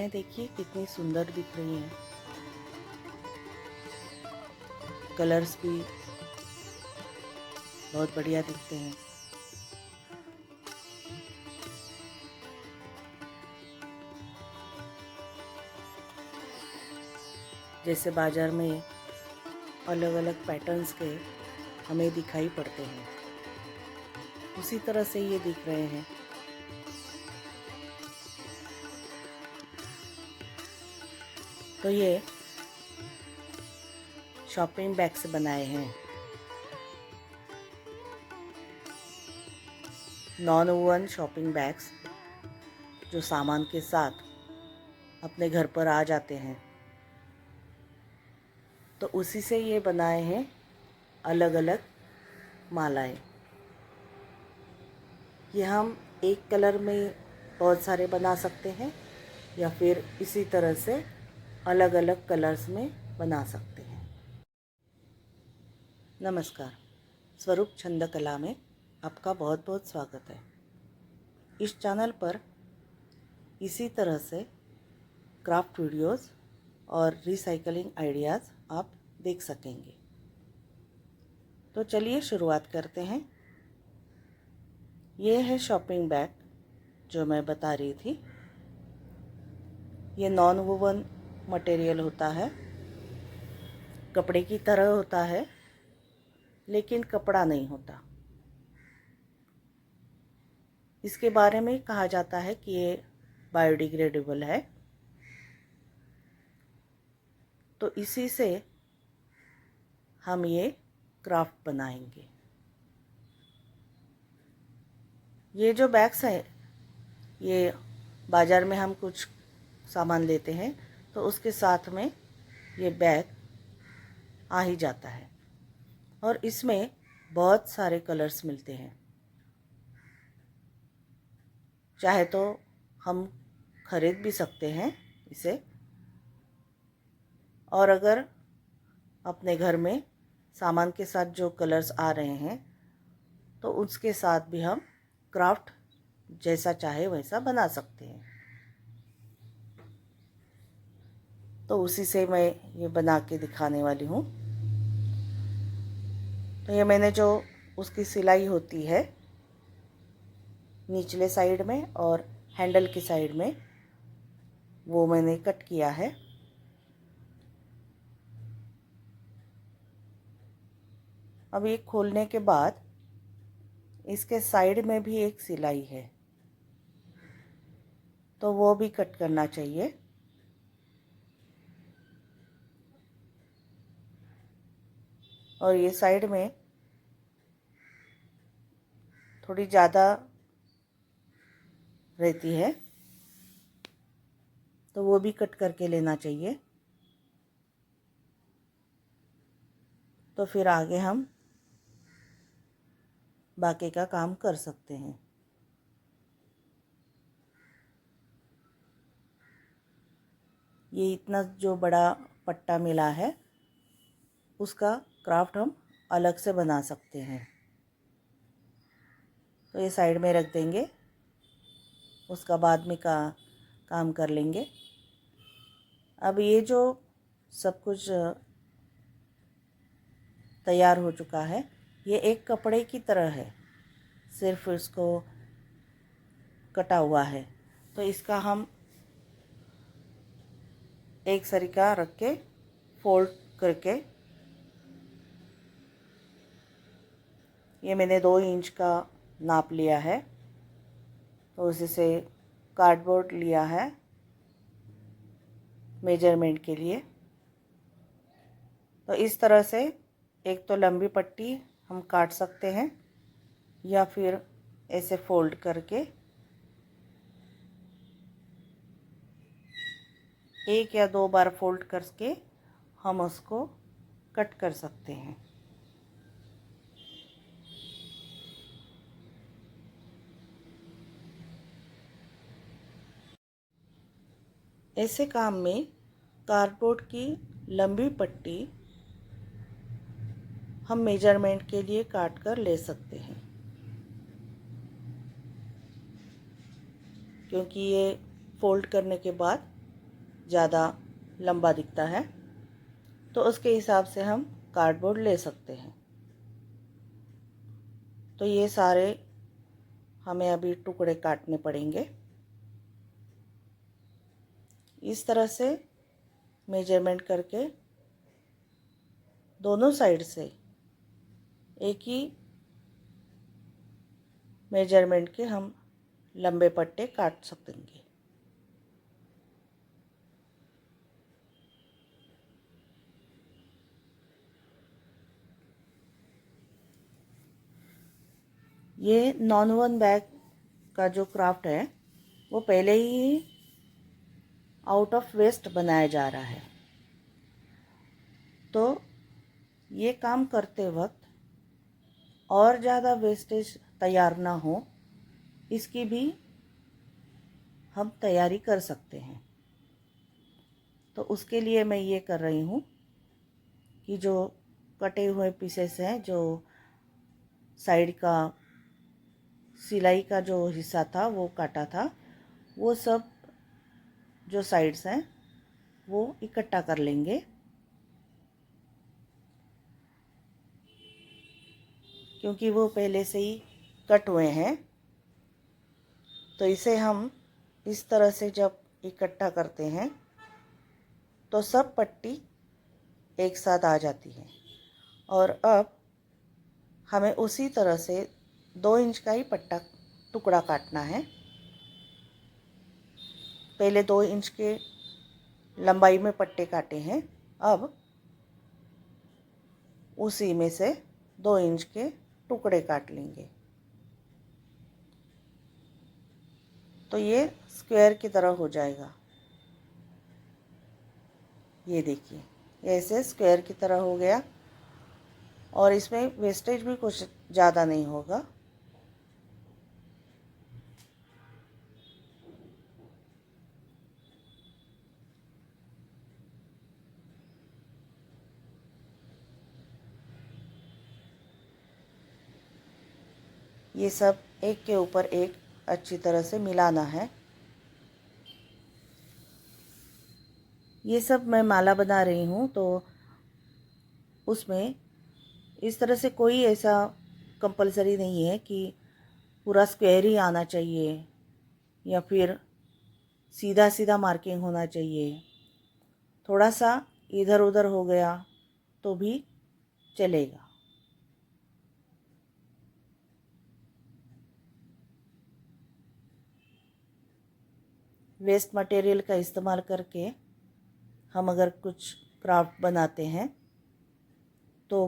मालाएं देखिए कितनी सुंदर दिख रही हैं। कलर्स भी बहुत बढ़िया दिखते हैं। जैसे बाजार में अलग अलग पैटर्न्स के हमें दिखाई पड़ते हैं, उसी तरह से ये दिख रहे हैं। तो ये शॉपिंग बैग से बनाए हैं। नॉन वूवन शॉपिंग बैग्स जो सामान के साथ अपने घर पर आ जाते हैं, तो उसी से ये बनाए हैं अलग अलग मालाएं। ये हम एक कलर में बहुत सारे बना सकते हैं या फिर इसी तरह से अलग अलग कलर्स में बना सकते हैं। नमस्कार, स्वरूप छंद कला में आपका बहुत बहुत स्वागत है। इस चैनल पर इसी तरह से क्राफ्ट वीडियोस और रिसाइकलिंग आइडियाज़ आप देख सकेंगे। तो चलिए शुरुआत करते हैं। ये है शॉपिंग बैग जो मैं बता रही थी। ये नॉन वूवन मटेरियल होता है, कपड़े की तरह होता है लेकिन कपड़ा नहीं होता। इसके बारे में कहा जाता है कि ये बायोडिग्रेडेबल है। तो इसी से हम ये क्राफ्ट बनाएंगे। ये जो बैग्स है, ये बाज़ार में हम कुछ सामान लेते हैं तो उसके साथ में ये बैग आ ही जाता है और इसमें बहुत सारे कलर्स मिलते हैं। चाहे तो हम खरीद भी सकते हैं इसे, और अगर अपने घर में सामान के साथ जो कलर्स आ रहे हैं तो उसके साथ भी हम क्राफ्ट जैसा चाहे वैसा बना सकते हैं। तो उसी से मैं ये बना के दिखाने वाली हूँ। तो ये मैंने जो उसकी सिलाई होती है निचले साइड में और हैंडल की साइड में, वो मैंने कट किया है। अब ये खोलने के बाद इसके साइड में भी एक सिलाई है, तो वो भी कट करना चाहिए। और ये साइड में थोड़ी ज़्यादा रहती है, तो वो भी कट करके लेना चाहिए। तो फिर आगे हम बाकी का काम कर सकते हैं। ये इतना जो बड़ा पट्टा मिला है उसका क्राफ्ट हम अलग से बना सकते हैं। तो ये साइड में रख देंगे, उसका बाद में का काम कर लेंगे। अब ये जो सब कुछ तैयार हो चुका है, ये एक कपड़े की तरह है, सिर्फ इसको कटा हुआ है। तो इसका हम एक सरीका रख के फोल्ड करके, ये मैंने 2 इंच का नाप लिया है, तो उसी से कार्डबोर्ड लिया है मेजरमेंट के लिए। तो इस तरह से एक तो लंबी पट्टी हम काट सकते हैं या फिर ऐसे फोल्ड करके 1 या 2 बार फोल्ड करके हम उसको कट कर सकते हैं। ऐसे काम में कार्डबोर्ड की लंबी पट्टी हम मेजरमेंट के लिए काट कर ले सकते हैं, क्योंकि ये फोल्ड करने के बाद ज़्यादा लंबा दिखता है तो उसके हिसाब से हम कार्डबोर्ड ले सकते हैं। तो ये सारे हमें अभी टुकड़े काटने पड़ेंगे। इस तरह से मेजरमेंट करके दोनों साइड से एक ही मेजरमेंट के हम लंबे पट्टे काट सकेंगे। ये नॉन वन बैग का जो क्राफ्ट है वो पहले ही आउट ऑफ वेस्ट बनाया जा रहा है। तो ये काम करते वक्त और ज़्यादा वेस्टेज तैयार ना हो, इसकी भी हम तैयारी कर सकते हैं। तो उसके लिए मैं ये कर रही हूँ कि जो कटे हुए पीसेस हैं, जो साइड का सिलाई का जो हिस्सा था वो काटा था, वो सब जो साइड्स हैं वो इकट्ठा कर लेंगे, क्योंकि वो पहले से ही कट हुए हैं। तो इसे हम इस तरह से जब इकट्ठा करते हैं तो सब पट्टी एक साथ आ जाती है। और अब हमें उसी तरह से 2 इंच का ही टुकड़ा काटना है। पहले 2 इंच के लंबाई में पट्टे काटे हैं, अब उसी में से 2 इंच के टुकड़े काट लेंगे। तो ये स्क्वायर की तरह हो जाएगा। ये देखिए, ऐसे स्क्वायर की तरह हो गया और इसमें वेस्टेज भी कुछ ज़्यादा नहीं होगा। ये सब एक के ऊपर एक अच्छी तरह से मिलाना है। ये सब मैं माला बना रही हूँ, तो उसमें इस तरह से कोई ऐसा कंपलसरी नहीं है कि पूरा स्क्वायर ही आना चाहिए या फिर सीधा सीधा मार्किंग होना चाहिए। थोड़ा सा इधर उधर हो गया तो भी चलेगा। वेस्ट मटेरियल का इस्तेमाल करके हम अगर कुछ क्राफ्ट बनाते हैं तो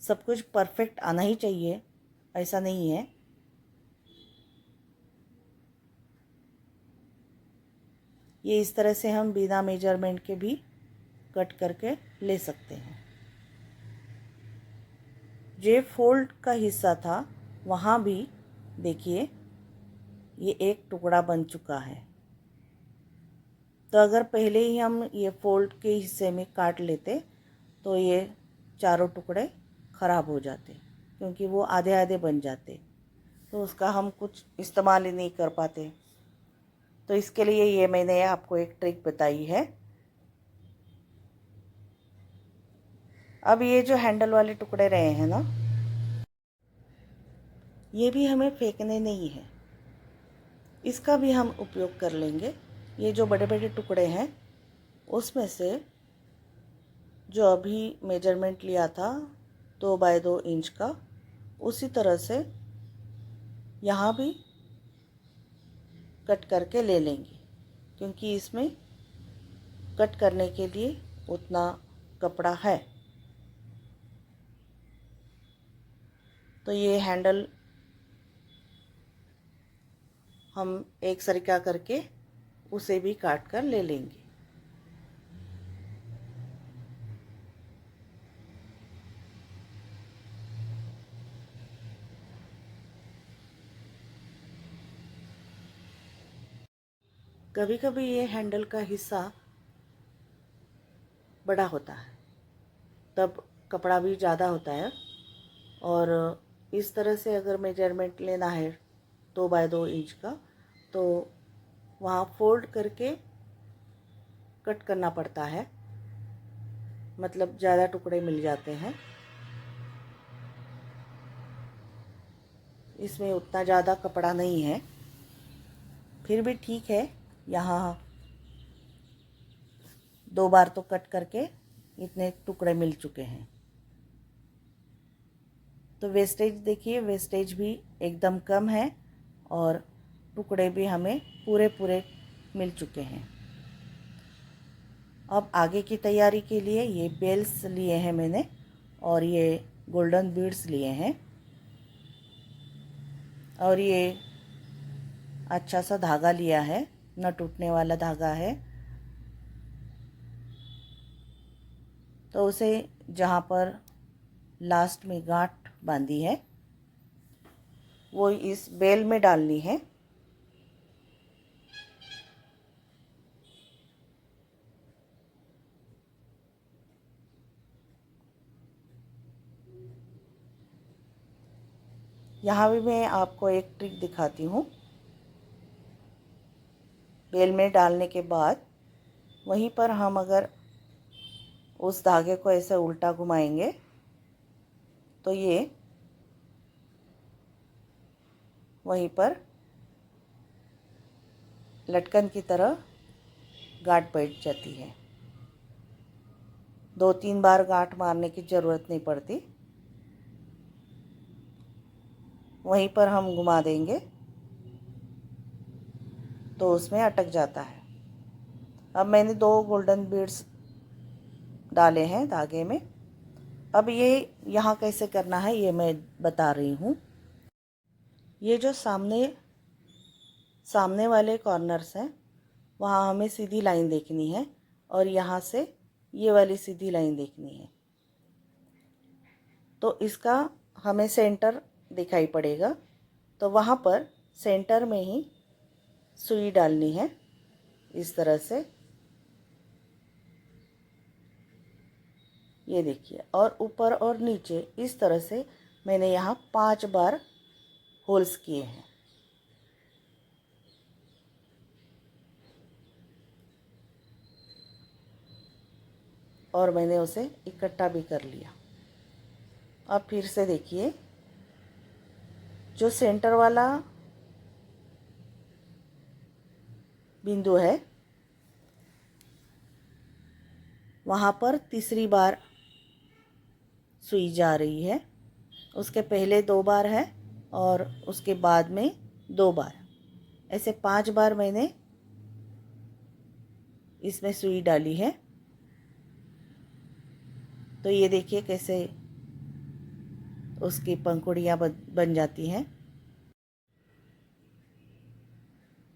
सब कुछ परफेक्ट आना ही चाहिए, ऐसा नहीं है। ये इस तरह से हम बिना मेजरमेंट के भी कट करके ले सकते हैं। जो फोल्ड का हिस्सा था वहाँ भी देखिए ये एक टुकड़ा बन चुका है। तो अगर पहले ही हम ये फोल्ड के हिस्से में काट लेते तो ये चारों टुकड़े ख़राब हो जाते, क्योंकि वो आधे आधे बन जाते, तो उसका हम कुछ इस्तेमाल ही नहीं कर पाते। तो इसके लिए ये मैंने आपको एक ट्रिक बताई है। अब ये जो हैंडल वाले टुकड़े रहे हैं ना, ये भी हमें फेंकने नहीं है, इसका भी हम उपयोग कर लेंगे। ये जो बड़े बड़े टुकड़े हैं उसमें से जो अभी मेजरमेंट लिया था 2 बाय 2 इंच का, उसी तरह से यहाँ भी कट करके ले लेंगे, क्योंकि इसमें कट करने के लिए उतना कपड़ा है। तो ये हैंडल हम एक सरीका करके उसे भी काट कर ले लेंगे। कभी कभी ये हैंडल का हिस्सा बड़ा होता है, तब कपड़ा भी ज़्यादा होता है, और इस तरह से अगर मेजरमेंट लेना है 2 बाय 2 इंच का, तो वहाँ फोल्ड करके कट करना पड़ता है, मतलब ज़्यादा टुकड़े मिल जाते हैं। इसमें उतना ज़्यादा कपड़ा नहीं है, फिर भी ठीक है। यहाँ 2 बार तो कट करके इतने टुकड़े मिल चुके हैं। तो वेस्टेज देखिए, वेस्टेज भी एकदम कम है और टुकड़े भी हमें पूरे पूरे मिल चुके हैं। अब आगे की तैयारी के लिए ये बेल्स लिए हैं मैंने और ये गोल्डन बीड्स लिए हैं और ये अच्छा सा धागा लिया है, न टूटने वाला धागा है। तो उसे जहाँ पर लास्ट में गांठ बांधी है वो इस बेल में डालनी है। यहाँ भी मैं आपको एक ट्रिक दिखाती हूँ। बेल में डालने के बाद वहीं पर हम अगर उस धागे को ऐसे उल्टा घुमाएंगे तो ये वहीं पर लटकन की तरह गांठ बैठ जाती है। 2-3 बार गांठ मारने की ज़रूरत नहीं पड़ती, वहीं पर हम घुमा देंगे तो उसमें अटक जाता है। अब मैंने 2 गोल्डन बीड्स डाले हैं धागे में। अब ये यहाँ कैसे करना है ये मैं बता रही हूँ। ये जो सामने वाले कॉर्नर्स हैं वहाँ हमें सीधी लाइन देखनी है और यहाँ से ये वाली सीधी लाइन देखनी है। तो इसका हमें सेंटर दिखाई पड़ेगा, तो वहाँ पर सेंटर में ही सुई डालनी है इस तरह से। ये देखिए, और ऊपर और नीचे इस तरह से मैंने यहाँ 5 बार होल्स किए हैं। और मैंने उसे इकट्ठा भी कर लिया। अब फिर से देखिए, जो सेंटर वाला बिंदु है वहाँ पर तीसरी बार सुई जा रही है। उसके पहले 2 बार है और उसके बाद में 2 बार, ऐसे 5 बार मैंने इसमें सुई डाली है। तो ये देखिए कैसे उसकी पंखुड़ियाँ बन जाती हैं।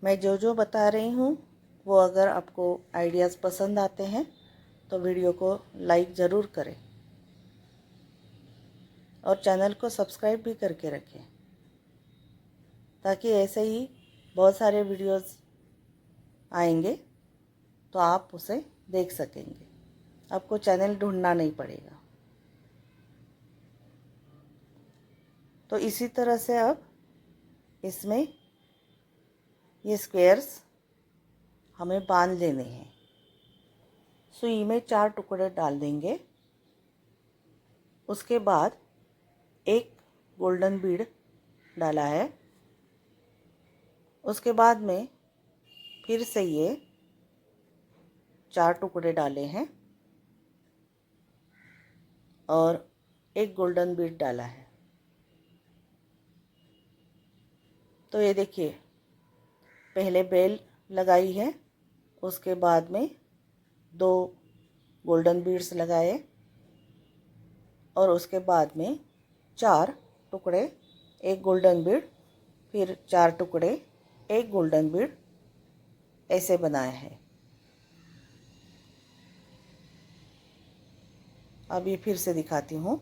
मैं जो जो बता रही हूँ वो अगर आपको आइडियाज़ पसंद आते हैं तो वीडियो को लाइक ज़रूर करें और चैनल को सब्सक्राइब भी करके रखें, ताकि ऐसे ही बहुत सारे वीडियोस आएंगे तो आप उसे देख सकेंगे, आपको चैनल ढूंढना नहीं पड़ेगा। तो इसी तरह से अब इसमें ये स्क्वेयर्स हमें बांध लेने हैं। सुई में 4 टुकड़े डाल देंगे। उसके बाद एक गोल्डन बीड डाला है। उसके बाद में फिर से ये 4 टुकड़े डाले हैं और एक गोल्डन बीड डाला है। तो ये देखिए, पहले बेल लगाई है, उसके बाद में 2 गोल्डन बीड्स लगाए और उसके बाद में 4 टुकड़े, एक गोल्डन बीड, फिर 4 टुकड़े, एक गोल्डन बीड, ऐसे बनाए हैं। अभी फिर से दिखाती हूँ।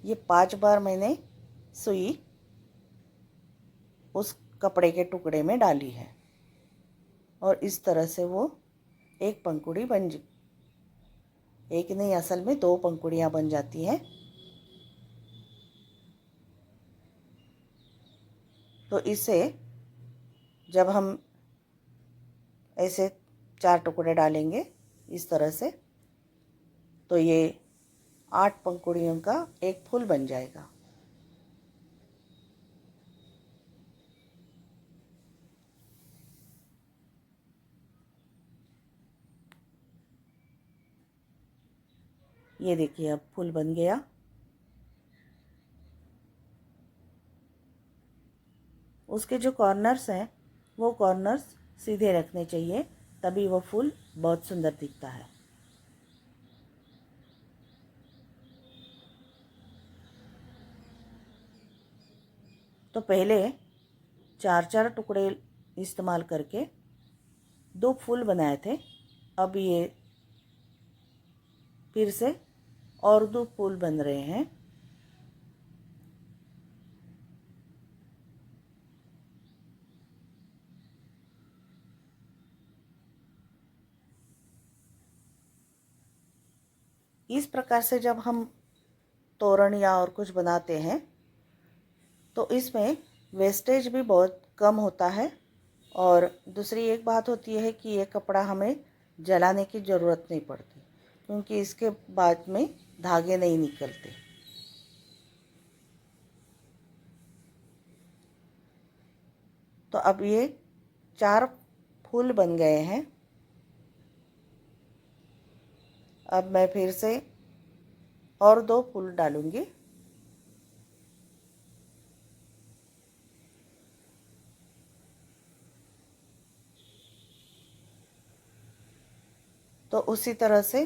ये 5 बार मैंने सुई उस कपड़े के टुकड़े में डाली है और इस तरह से वो एक पंखुड़ी एक नहीं, असल में 2 पंखुड़ियाँ बन जाती हैं। तो इसे जब हम ऐसे 4 टुकड़े डालेंगे इस तरह से, तो ये 8 पंखुड़ियों का एक फूल बन जाएगा। ये देखिए अब फूल बन गया। उसके जो कॉर्नर्स हैं वो कॉर्नर्स सीधे रखने चाहिए, तभी वो फूल बहुत सुंदर दिखता है। तो पहले 4-4 टुकड़े इस्तेमाल करके 2 फूल बनाए थे। अब ये फिर से और 2 फूल बन रहे हैं। इस प्रकार से जब हम तोरण या और कुछ बनाते हैं तो इसमें वेस्टेज भी बहुत कम होता है। और दूसरी एक बात होती है कि ये कपड़ा हमें जलाने की ज़रूरत नहीं पड़ती, क्योंकि इसके बाद में धागे नहीं निकलते। तो अब ये 4 फूल बन गए हैं। अब मैं फिर से और 2 फूल डालूंगी। तो उसी तरह से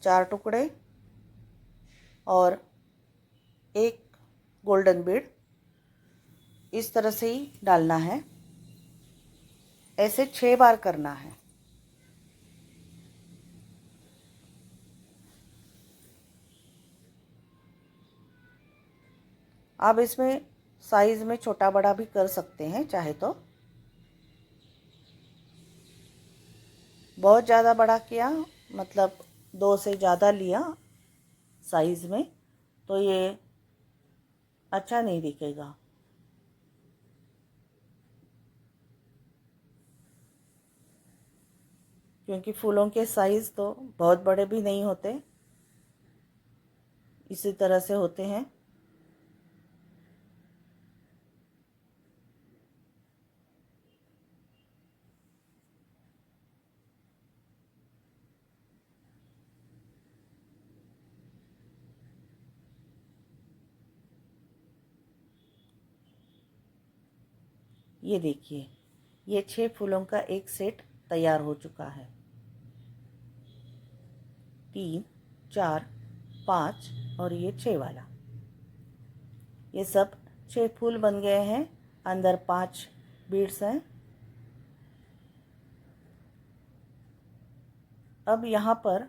4 टुकड़े और एक गोल्डन बीड इस तरह से ही डालना है। ऐसे 6 बार करना है। आप इसमें साइज़ में छोटा बड़ा भी कर सकते हैं चाहे तो। बहुत ज़्यादा बड़ा किया मतलब 2 से ज़्यादा लिया साइज़ में तो ये अच्छा नहीं दिखेगा। क्योंकि फूलों के साइज़ तो बहुत बड़े भी नहीं होते, इसी तरह से होते हैं। ये देखिए, ये 6 फूलों का एक सेट तैयार हो चुका है। 3, 4, 5 और ये 6 वाला, ये सब 6 फूल बन गए हैं। अंदर 5 बीड्स हैं। अब यहाँ पर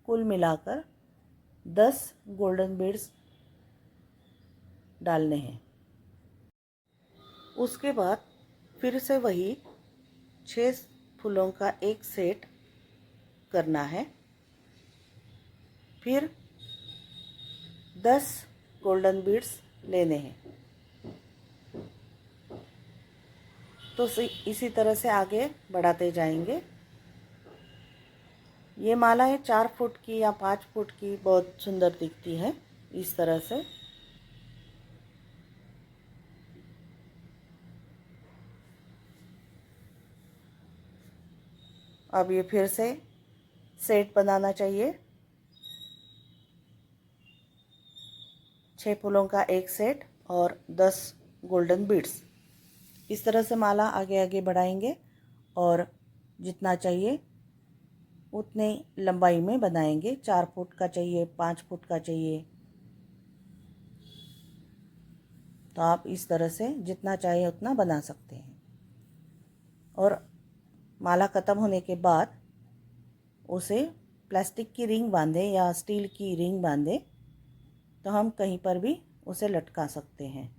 कुल मिलाकर 10 गोल्डन बीड्स डालने हैं। उसके बाद फिर से वही 6 फूलों का एक सेट करना है। फिर 10 गोल्डन बीड्स लेने हैं। तो इसी तरह से आगे बढ़ाते जाएंगे। ये मालाएं 4 फुट की या 5 फुट की बहुत सुंदर दिखती है इस तरह से। अब ये फिर से सेट बनाना चाहिए। 6 फूलों का एक सेट और 10 गोल्डन बीड्स। इस तरह से माला आगे आगे बढ़ाएंगे और जितना चाहिए उतने लंबाई में बनाएंगे। 4 फुट का चाहिए, 5 फुट का चाहिए, तो आप इस तरह से जितना चाहिए उतना बना सकते हैं। और माला ख़त्म होने के बाद उसे प्लास्टिक की रिंग बांधे या स्टील की रिंग बांधे, तो हम कहीं पर भी उसे लटका सकते हैं।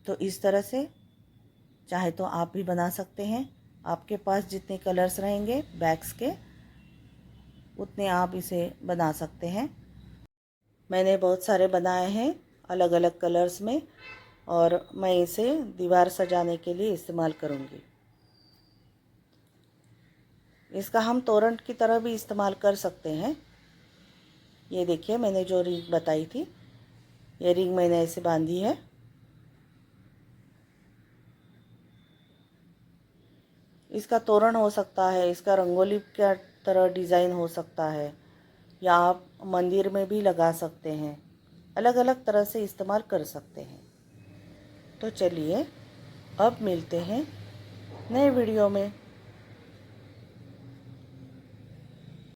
तो इस तरह से चाहे तो आप भी बना सकते हैं। आपके पास जितने कलर्स रहेंगे बैग्स के उतने आप इसे बना सकते हैं। मैंने बहुत सारे बनाए हैं, अलग अलग कलर्स में, और मैं इसे दीवार सजाने के लिए इस्तेमाल करूँगी। इसका हम तोरण की तरह भी इस्तेमाल कर सकते हैं। ये देखिए, मैंने जो रिंग बताई थी, ये रिंग मैंने ऐसे बांधी है। इसका तोरण हो सकता है, इसका रंगोली का तरह डिज़ाइन हो सकता है, या आप मंदिर में भी लगा सकते हैं। अलग अलग तरह से इस्तेमाल कर सकते हैं। तो चलिए अब मिलते हैं नए वीडियो में।